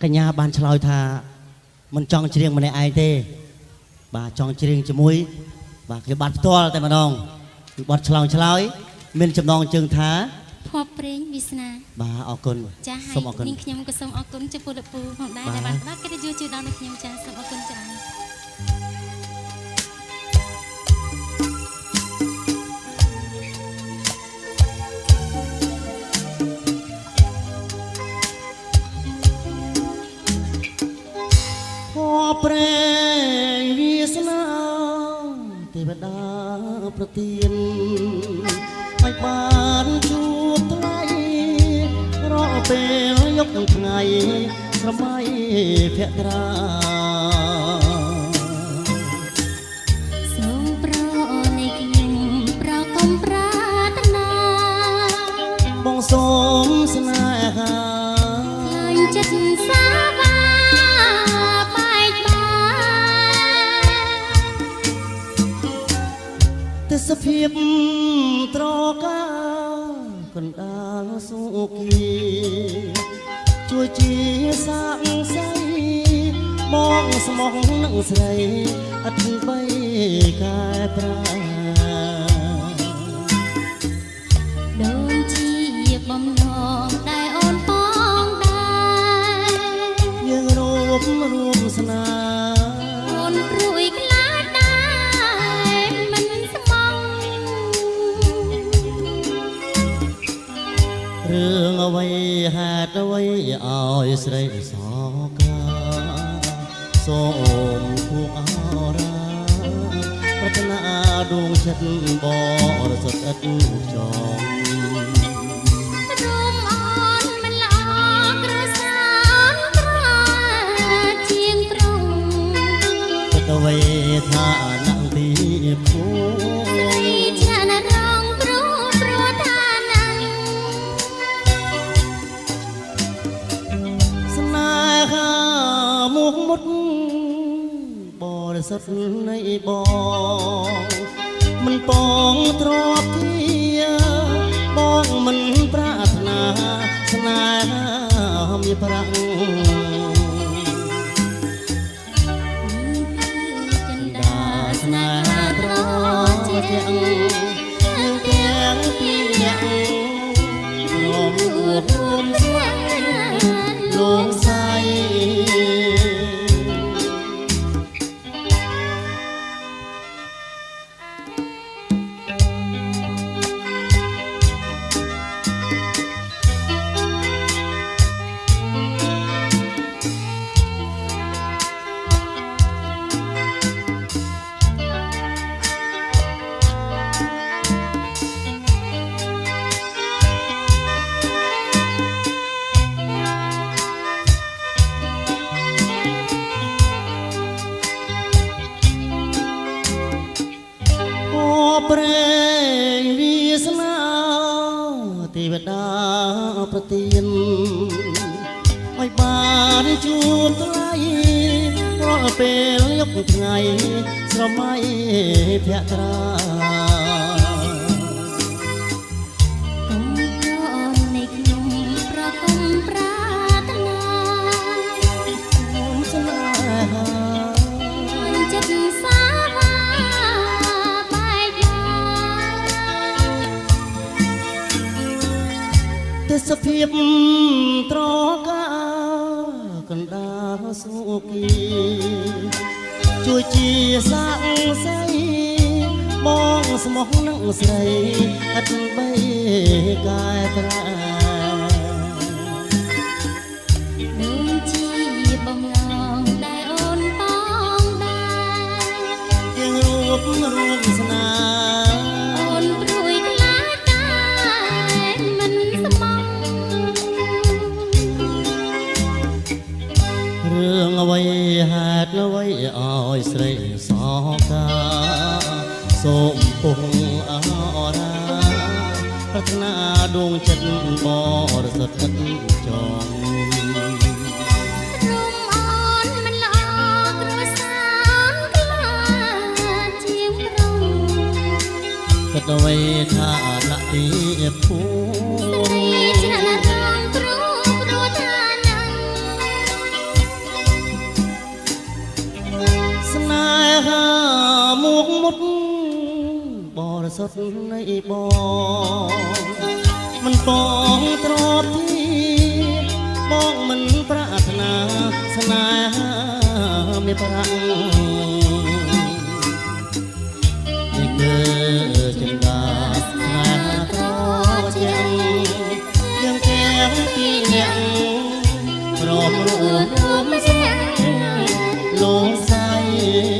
កញ្ញាបានឆ្លើយថាមិនចង់ច្រៀងម្នាក់ឯងទេបាទចង់ច្រៀងជាមួយបាទគេបាត់ផ្ទាល់តែម្ដងគឺបាត់ឆ្លើយមានចំណងជើងថាភ័ព្វព្រេងវាសនាបាទអរគុណចាសូមអរគុណនាងខ្ញុំក៏សូមអរគុណចំពោះលោកពូផងដែរដែលបានផ្ដល់កិត្តិយសជូនដល់នាងខ្ញុំចាសូមអរគុណច្រើនព្រេងវាសនាទេវតាប្រទានឲ្យបានជួបថ្លៃរកពេលយកថ្ងៃស្រមៃភក្រាសូមប្រនៃខ្ញុំប្រកុំប្រាថ្នាបងសូមស្នេហាឃើញចិត្តសាវាទេសភាពត្រកាកណ្ដាលសុគីជួយជាសាក់សៃបងស្មោះនឹងស្រីអត់បីកែប្រាដូចជាបំណងដែលអូនបងដែរយើងរួមស្នាអូនព្រួយខ្លាចដែរមិនស្មងរឿងអ្វីហេតុអ្វីឲ្យស្រីសកាសូមភួងអរាប្រាថ្នាដួងចិត្តបរិសុទ្ធឥតចងរួមអនមិនល្អក្រសានក្រជាងត្រង់គិតអ្វីថាណាំងទីភូស្រីឆ្លានរងព្រោះថាណាំងស្នេហាមុខមុតបរិសុទ្ធនៃបងមិនពងទ្របធាបងមិនប្រាថ្នាស្នេហាមានប្រាំងចិនដាស្នេហាត្រជាទាំងពីរនាក់រួមស្វាលោកសាយព្រេងវាសនាទេវតាប្រទានឲ្យបានជួបថ្លៃរាល់ពេលយកថ្ងៃស្រមៃភក្រាកុំប្រនៃខ្ញុំប្រកុំប្រាថ្នាសូមស្នេហាចិត្តសាវាទេសភាពត្រកាកណ្ដាលសុគីជួយជាសាក់សៃបងស្មោះនឹងស្រីអត់បីកែប្រាដូចជាបំណងដែលអូនបងដែរយើងរួមស្នាអូនព្រួយខ្លាចដែរមិនស្មងរឿងអ្វីហេតុអ្វីឲ្យស្រីសកាសូមពុងអរាប្រាថ្នាដួងចិត្តបរិសុទ្ធឥតចងរួមអនមិនល្អក្រសានខ្លាចជាងត្រង់គិតអ្វីថាណាក់ទីភូស្រីឆ្លានរងព្រោះថាណាំង បរិសុទ្ធនៃបងមិនបងទ្របទីបងមិនប្រាថ្នាស្នេហាមានប្រាក់នេះគឺចិន្តាស្នេហាត្រជាយើងទាំងពីរនាក់ព្រមរួមស្នេហ៍លោកស្រី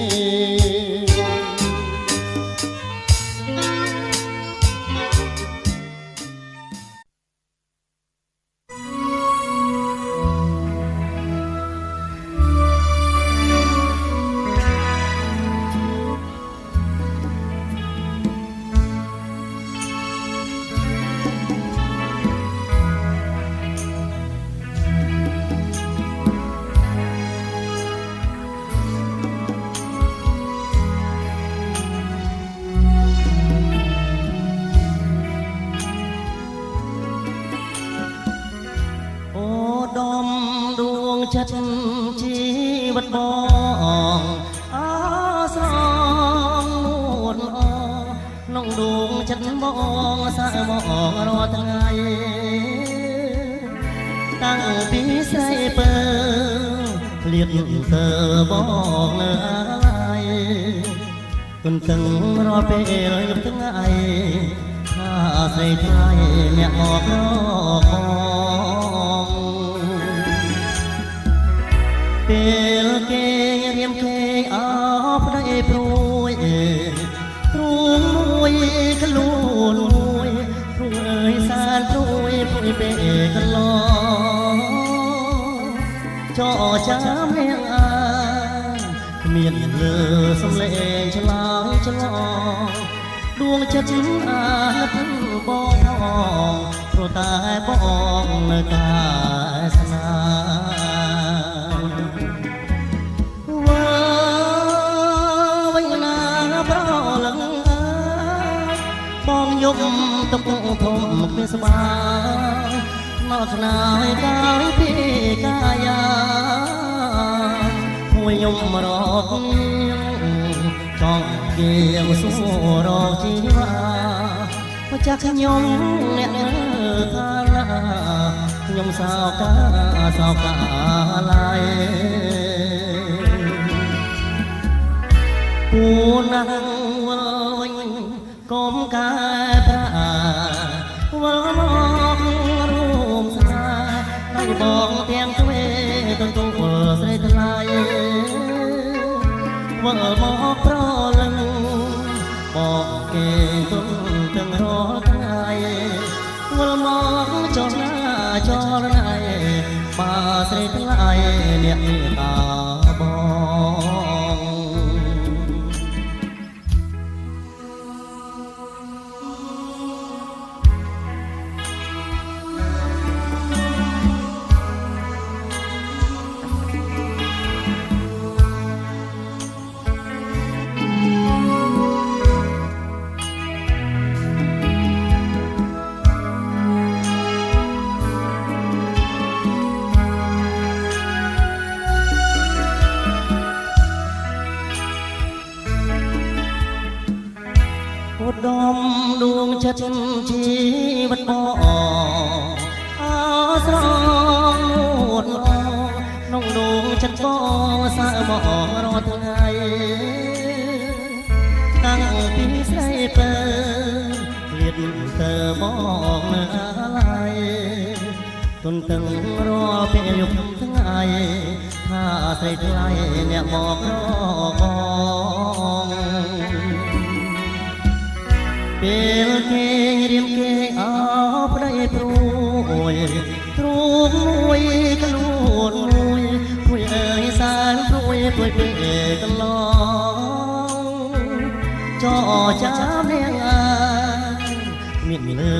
ចិត្តជីវិតបងអស្រងនួនអក្នុងដួងចិត្តបងសើមករាល់ថ្ងៃតាំងពីស្រីពើឃ្លាតទៅបងនៅឡើយគុនទាំងរាល់ពេលយប់ថ្ងៃថាស្រីថ្លៃអ្នកមករកពេលគេរៀមគេអោប្តីព្រួយទ្រូងមួយខ្លួនមួយព្រួយសានព្រួយពេលកន្លងចោចាំនាងអាគ្មានលើសំឡេងឆ្លើយឆ្លងដួងចិត្តអាណិតបងផងព្រោះតែបងនៅតែស្នេហ៍បងយំទុកធំគ្មានស្បាមកថ្នាយកាយពីកាយាមួយយំរកចង់គៀងសួររកជីវ៉ាមកចាក់ខ្ញុំអ្នកនៅថាឡាខ្ញុំសោកាឡាយពូណាំងវល់វិញកុំកែប្រាវល់មករួមស្នេហ៍ដៃបងទាំងទ្វេទទួលស្រីថ្លៃវល់មកប្រលឹងបងគេទុំទាំងរាល់ថ្ងៃវល់មកចរណាចរណៃបាស្រីថ្លៃអ្នកតាបងឧត្តមដួងចិត្តជីវិតបងអស្រងនួនក្នុងដួងចិត្តបងសើមករាល់ថ្ងៃតាំងពីស្រីពើឃ្លាតទៅបងនៅឡើយទុនទាំងរាល់ពេលយប់ថ្ងៃថាស្រីថ្លៃអ្នកមករកបងពេលគេរៀមគេអោប្តីព្រួយទ្រូងមួយខ្លួនមួយព្រួយអើយសានព្រួយពេលកន្លងចោចាំនាងអាមានលើ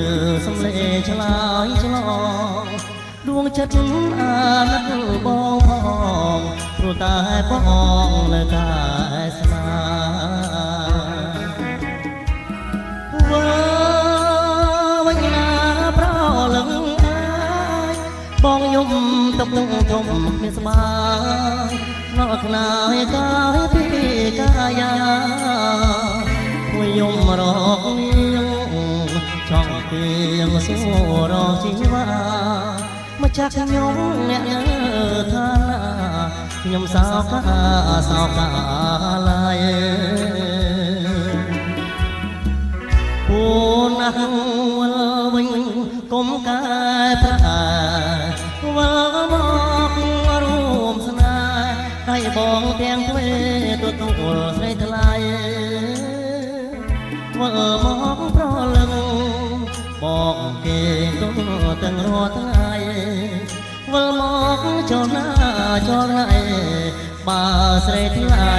សំឡេងឆ្លើយឆ្លងដួងចិត្តអាណិតបងផងព្រោះតែបងនៅតែស្នេហ៍វិញណាប្រលឹងបងយំទុកធំមានស្បាមកខ្នាយកាយពីកាយាមួយយំរ ពីងសួររកជីវាមកចាក់ខ្ញុំអ្នកលើឋានៈខ្ញុំសោកាឡាយពូនអងវល់វិញកុំកែប្រែវល់មករួមស្នេហ៍ឲ្យបងទាំងទ្វេទទួលស្រីថ្លៃវល់មកប្រលឹងបងគេទាំងរាល់ថ្ងៃវិលមកចូលណាចូលណៃបើស្រីថ្លៃ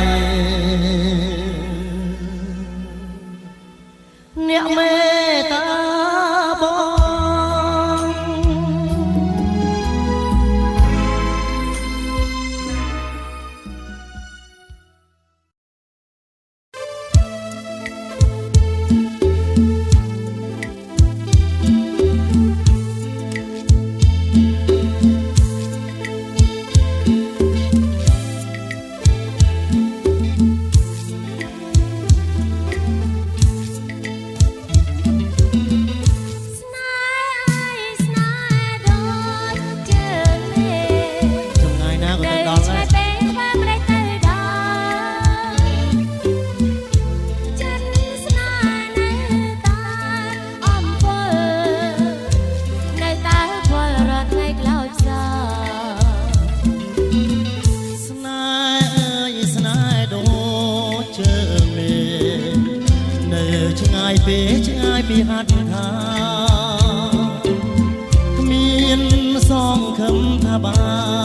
អ្នកមេតាបងពីហាត់ថាគ្មានសងខំថាបា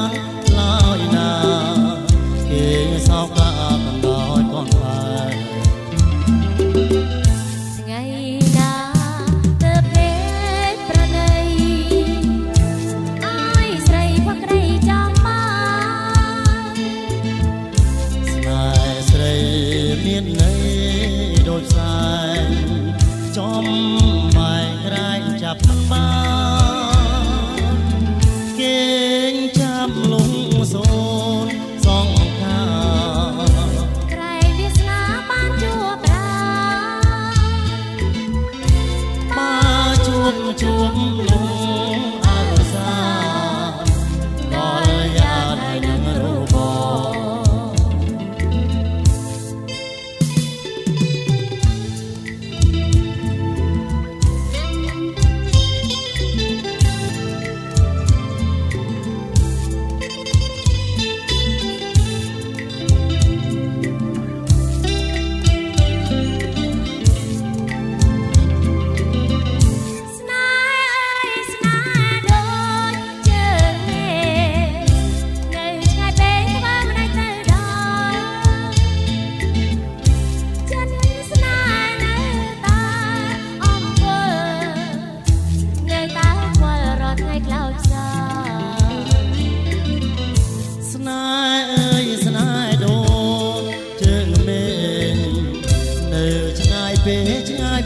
នឡើយណាគេសោកកាកណ្ដោយកូនបាយថ្ងៃណាទៅពេកប្រណីអើយស្រីផក្ដីចាំបានស្នេហ៍ស្រីមានន័យដូចផ្សែងចំបែកក្រែងចាប់មិនបានគេងចាប់លងសូនសងខាក្រែងវាស្នាបានជួបប្រាបើជួបលងអរសាដល់យ៉ានឲ្យនឹងរូប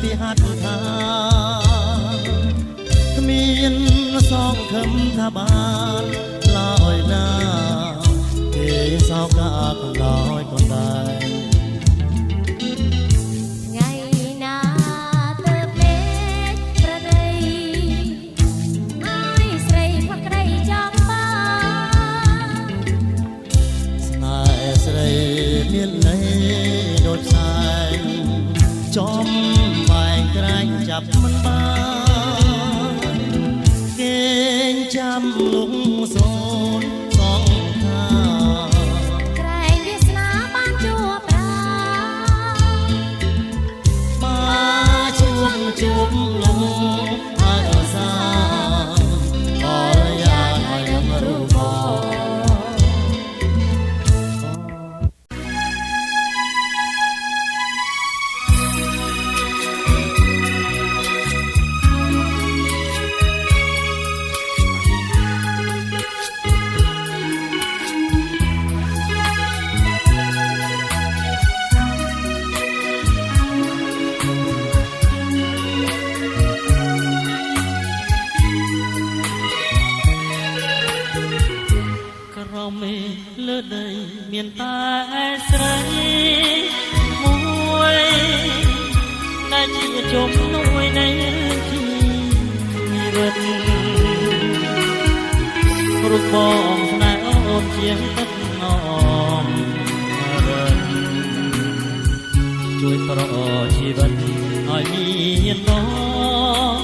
ពីហាត់ថាគ្មានសងខំថាបានឡើយណាគេសោកកាកណ្ដោយកូនដែរថ្ងៃណាទៅពេកប្រណីអើយស្រីផក្ដីចាំបានស្នេហ៍ស្រីមានន័យដូចផ្សែងចំក្រែងចាប់មិនបានគេងចាំលងសូនសងខាក្រែងវាស្នាបានជួបប្រាបើជួបលងអរសាអរយ៉ានឲ្យនឹងរូបមេលើដីមានតែស្រីមួយដែលជាជុំនួយនៃ វិតរូបបងស្នេហ៍អូនជាងទឹកងំរិនជួយប្រអជីវិតឲ្យមានបង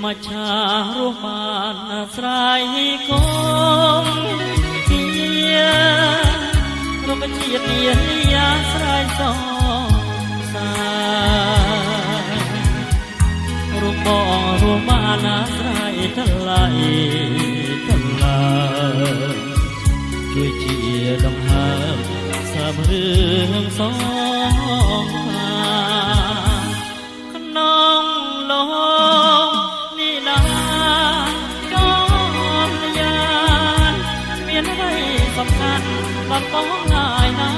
មកឆារស់បានអាស្រ័យកូនជារុក្ខជាតិមានអាស្រ័យសងសារូបបងរួមបានអាស្រ័យថ្លៃថ្លាជួយជាដង្ហើមសាបរឿងសងក្នុងលោនេះណាកូនយានមានអ្វីសំខាន់ដល់បងងាយណា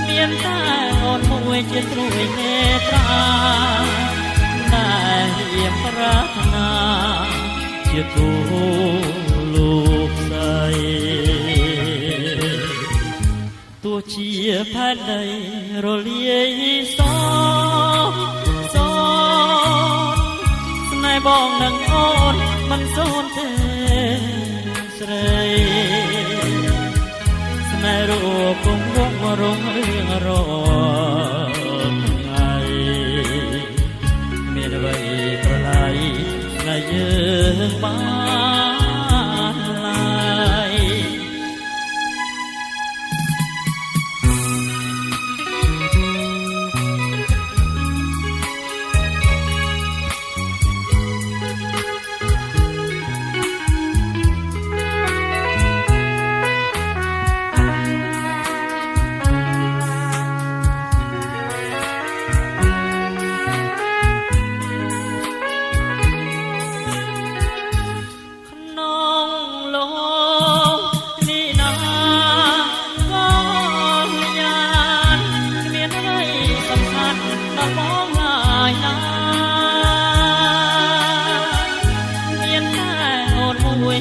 មានតែអូនមួយជាត្រួយនេត្រាតែយាមប្រាថ្នាជាគូលោកស្រីទោះជាផែនដីរលាយសោសនស្នេហ៍បងនឹងអូនមិនសូនទេស្រីស្នេហ៍រូបគង់វងរងរឿងរថ្ងៃមានអ្វីប្រឡាយស្នេហ៍យើងបានឡាយ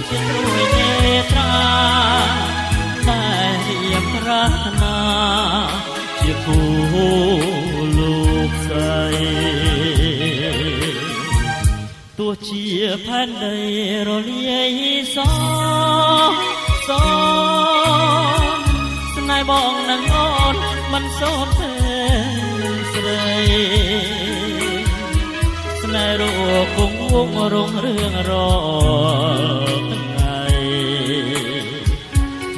ជាត្រួយនេត្រាតែរៀបប្រាថ្នាជាគូលោកស្រីទោះជាផែនដីរលាយសោសនស្នេហ៍បងនឹងអូនមិនសូនទេស្រីស្នេហ៍រូបគង់វងរងរឿងរថ្ងៃ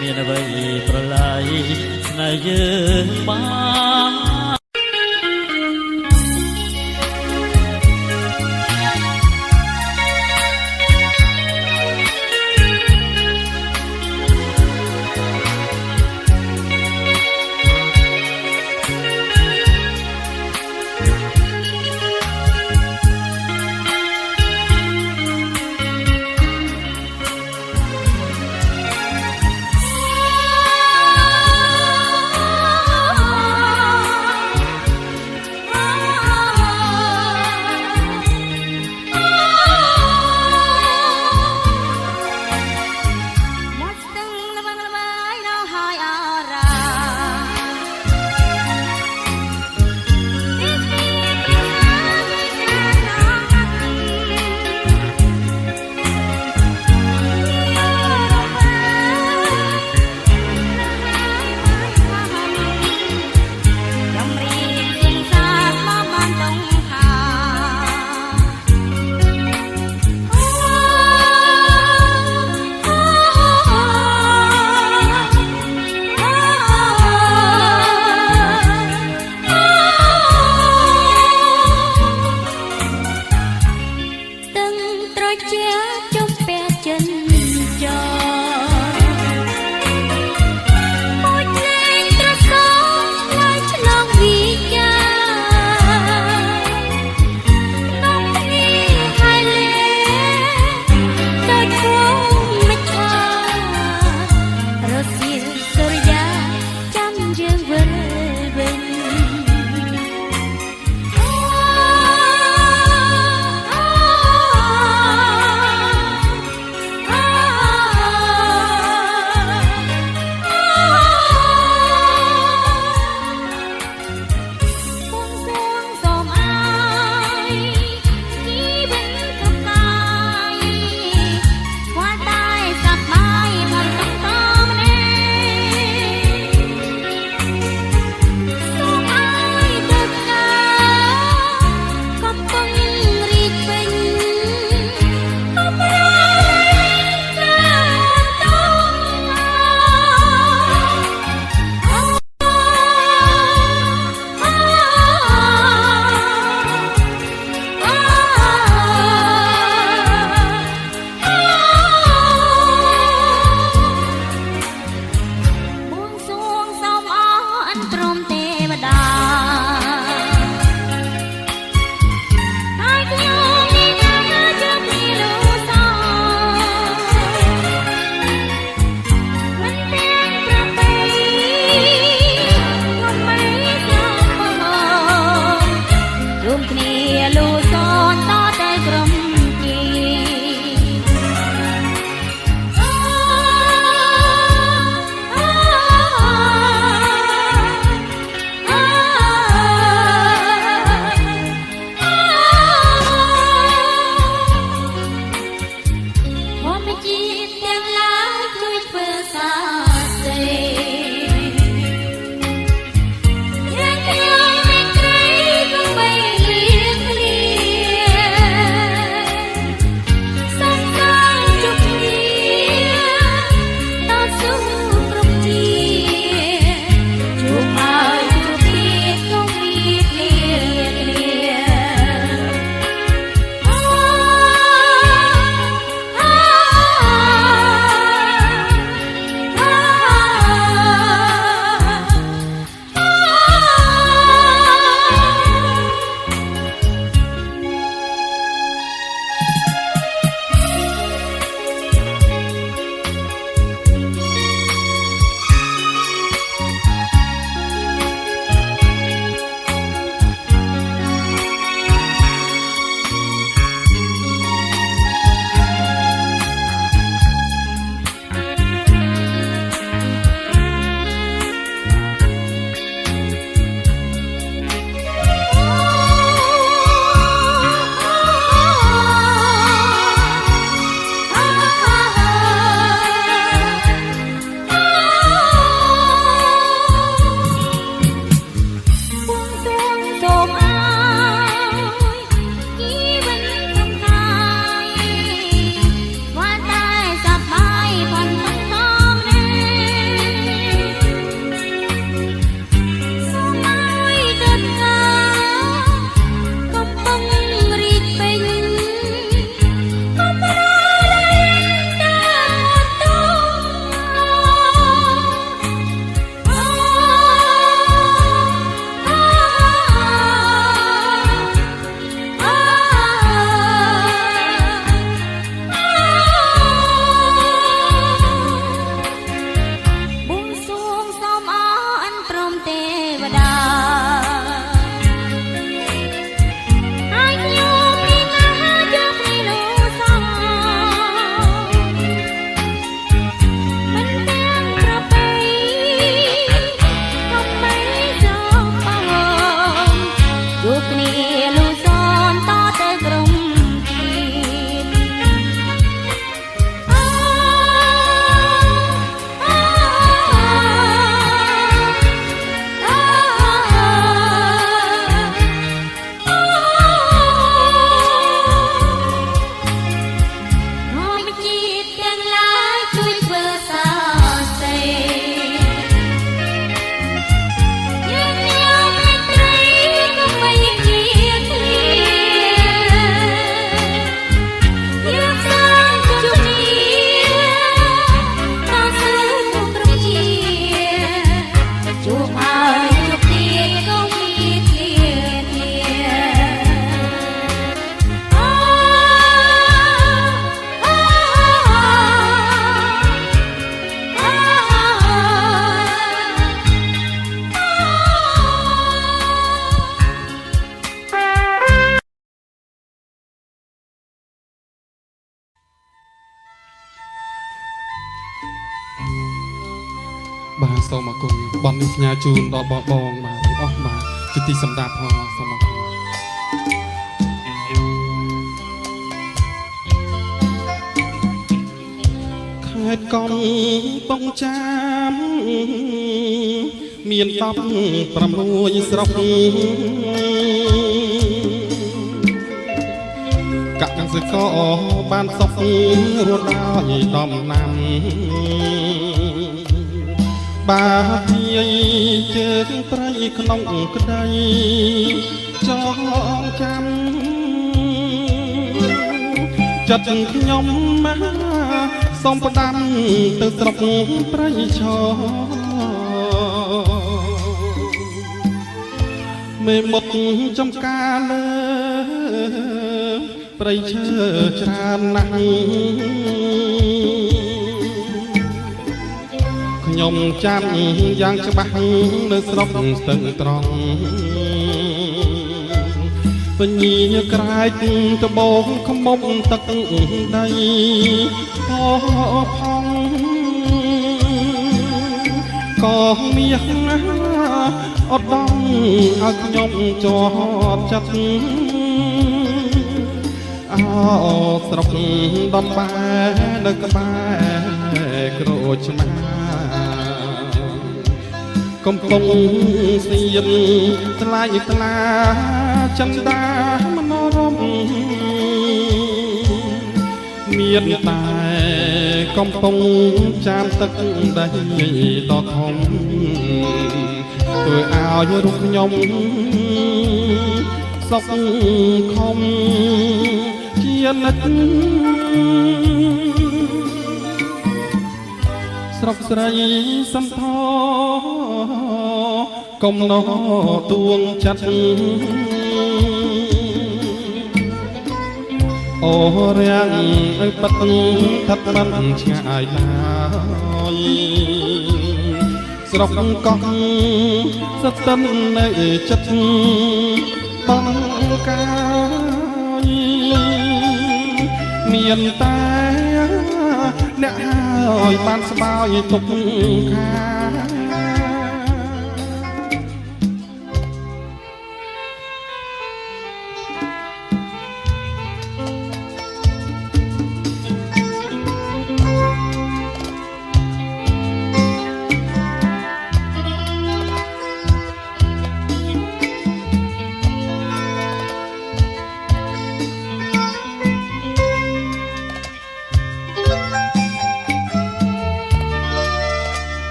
មានអ្វីប្រឡាយស្នេហ៍យើងបាន ព្រមទេវតា ហើយខ្ញុំនេះណាជើងពីលូសោមិនទាំងប្រពៃខ្ញុំមិនចាំបងជុំគ្នាលូសោតតែក្រុមជី បាទសូមអរគុណបននេះផ្ញើជូនដល់បងបាទទាំងអស់បាទជាទីសម្ដាប់ផងសូមអរគុណខេត្តកំពង់ចាមមាន16ស្រុកកសិករបានសុខរស់ដោយដំណាំបាទយាយជើងព្រៃក្នុងក្តីចងចាំចិត្តខ្ញុំមកសូមផ្ដាំទៅស្រុកព្រៃឈរ មេមុតចំការលើព្រៃឈើច្រើនណាស់ខ្ញុំចាំយ៉ាងច្បាស់នៅស្រុកស្ទឹងត្រង់ពញាក្រែកត្បូងខ្មុំទឹកដីផផងក៏មានណាអត់ដំឲ្យខ្ញុំជាប់ចិត្តអោស្រុកដំបែនៅក្បែរក្រូចឆ្មាកំពុងសៀមថ្លៃថ្លាចន្ទាមនោរមមានតែកំពុងចាមទឹកដីដ៏ធំធ្វើឲ្យរូបខ្ញុំសុខខំជានិច្ចស្រុកស្រីសំថកុំណោដួងចិត្តអូរាំងឲ្យបាត់ថាត់មិនឆ្ងាយឡើយស្រុកកោះស្ទឹងនៅចិត្តបងកាយមានតែអ្នកហើយបានស្បើយទុកខា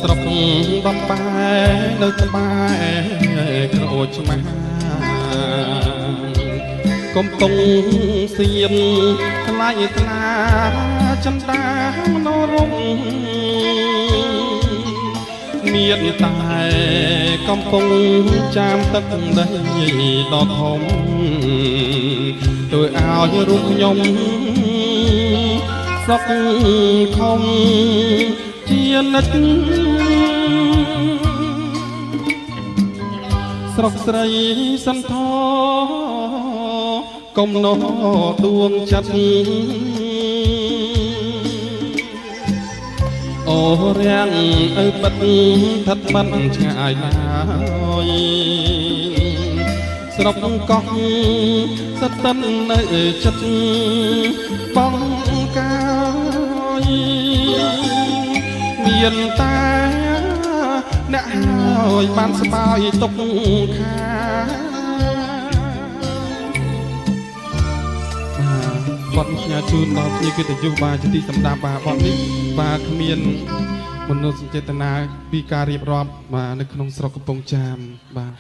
ស្រុកបំបែនៅក្បែរក្រូចឆ្មាកំពុងសៀមថ្លៃថ្លាចន្ទាមនោរមមានតែកំពុងចាមទឹកដីដ៏ធំធ្វើឲ្យរូបខ្ញុំសុខខំជានិច្ចស្រុកស្រីសន្ធកុំណោដួងចិត្តអូរាំងឲ្យបាត់ថាត់មិនឆ្ងាយឡើយស្រុកកោះស្ទឹងនៅចិត្តបងកាយមានតែអ្នកហើយបានស្បើយទុកខាគាត់ផ្ញើជូនដល់ភ្ញៀវកិត្តិយសបាទជាទីសម្ដាប់បាទបទនេះបាទគ្មានមនោសញ្ចេតនាពីការរៀបរាប់បាទនៅក្នុងស្រុកកំពង់ចាមបាទ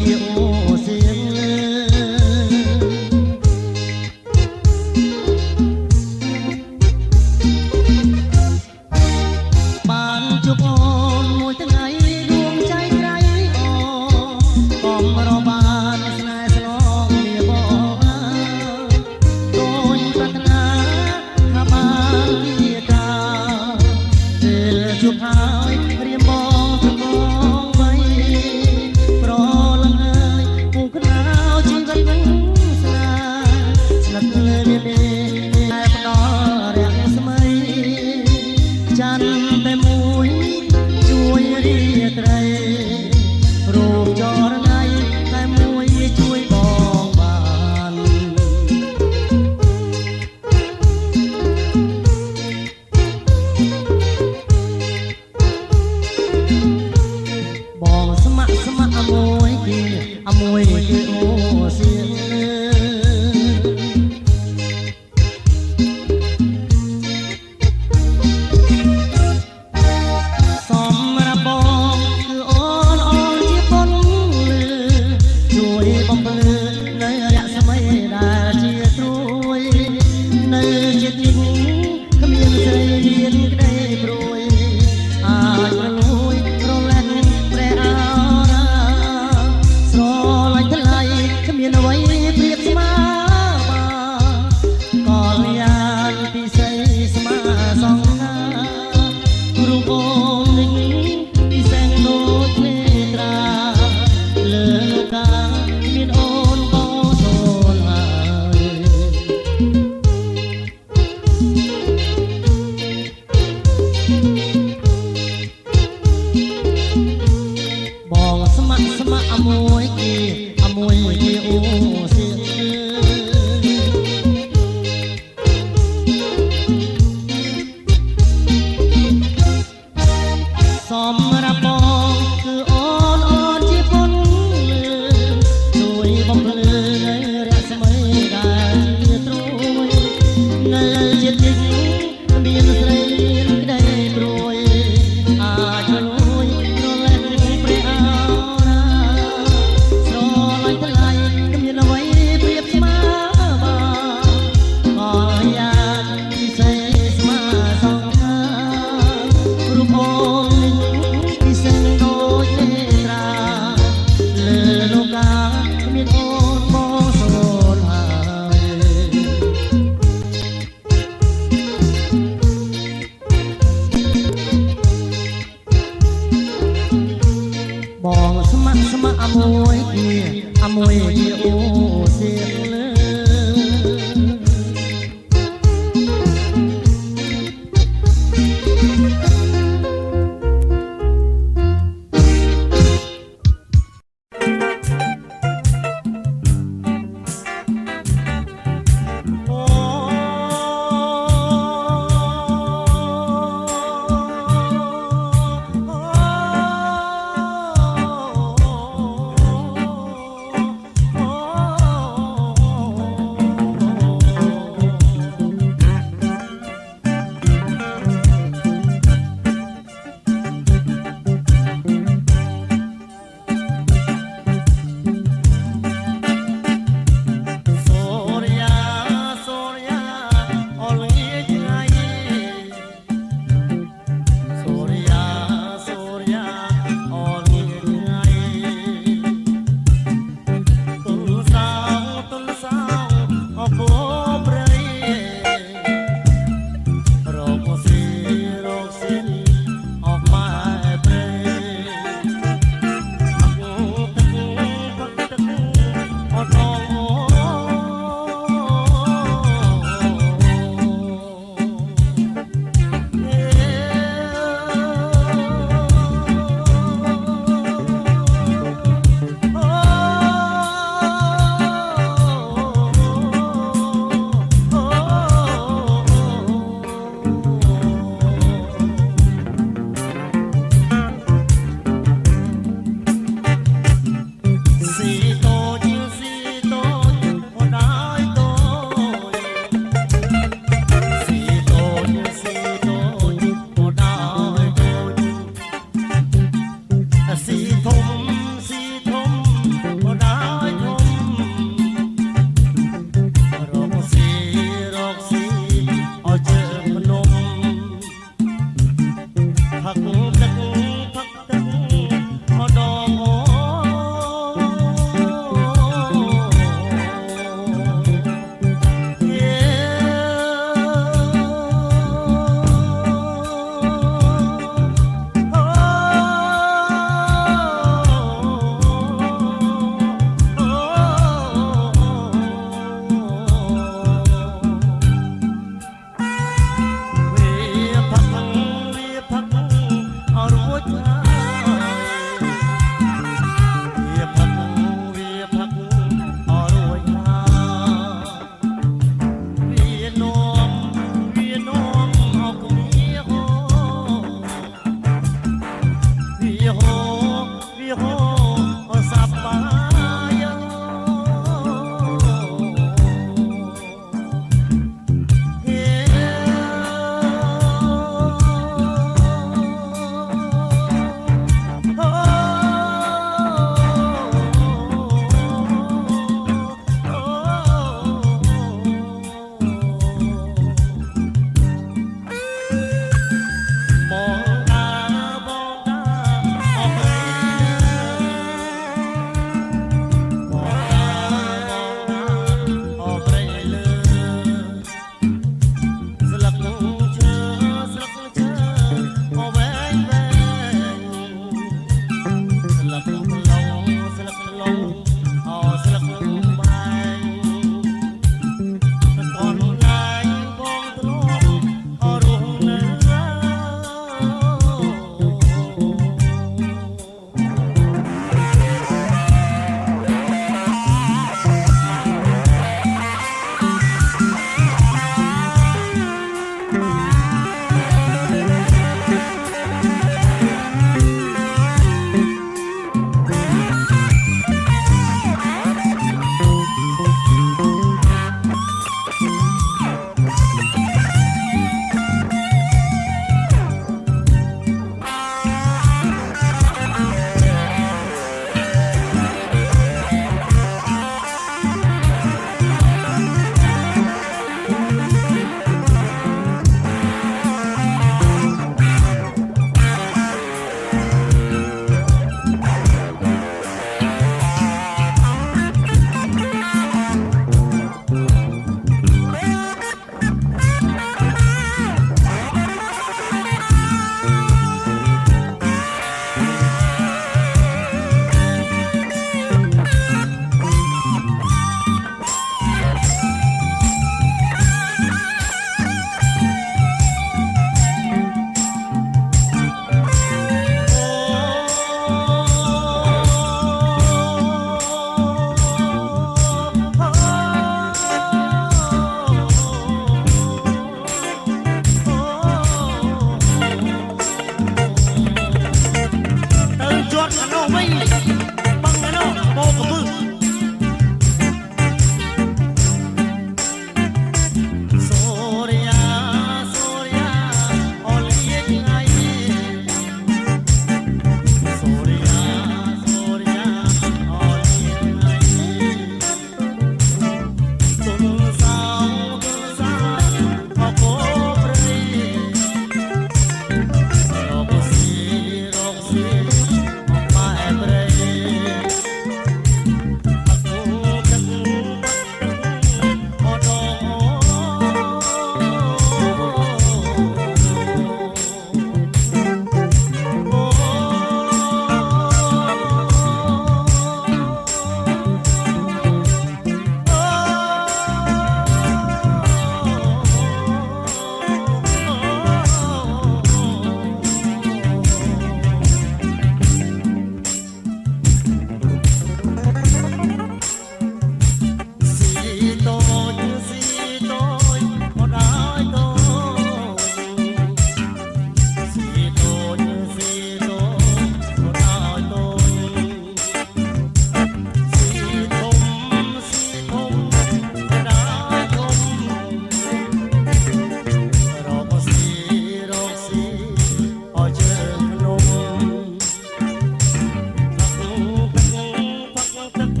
ជាអូសៀងបានជួបអូនមួយថ្ងៃដួងใจក្រៃអូកំរបានស្នេហ៍ស្នងមាបងដូចប្រាថ្នាថាបានជាតាពេលជួបហើយរៀមបងត្របងໄວប្រលឹងអើយពូក្តៅជីវិតនឹងស្នេហ៍ស្និទ្ធលើនានាតែផ្ដល់រាំងស្មៃច័ន្ទតែមួយជួយរាត្រីរូបចរណៃតែមួយជួយបងបានបងស្ម័គ្រមួយគេអូសៀងសម្រាប់បងគឺអូនជាប៉ុនលឺជួយបំភ្លឺនៅរស្មីដែលជាត្រួយនៅចិត្តនេះគ្មានស្រីមានក្តីព្រួយអាចរលួយរលែងព្រះអរាស្រឡាញ់ថ្លៃគ្មានអ្វីប្រៀបស្មើកលយានពិសេសស្មើសងណារូបអូននេះពិសេសដូចនេត្រាលើលោកកាមានអូនបងសូនហើយបងស្ម័គ្រមួយគេអូសៀងសម្រាប់បងគឺអូនជាប៉ុនលឺជួយបំភ្លឺនៅរស្មីដែលជាត្រួយនៅជាតិនេះមានស្រីមានក្តីព្រួយអាចរលួយរលែងព្រះអរាស្រឡាញ់ថ្លៃគ្មានអ្វីប្រៀបស្មើបានកលយានពិសេសស្មើសងណារូបអូននេះពិសេសដូចនេត្រាលើលោកកាមានអូនបងសូនហើយបងស្ម័គ្រមួយគេអូសៀងលើ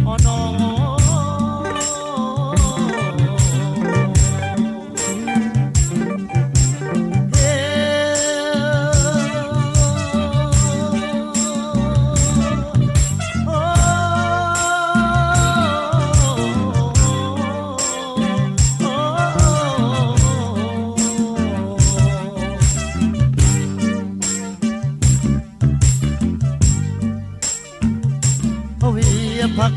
อ๋อน้องเฮ้โอ้เวียพัก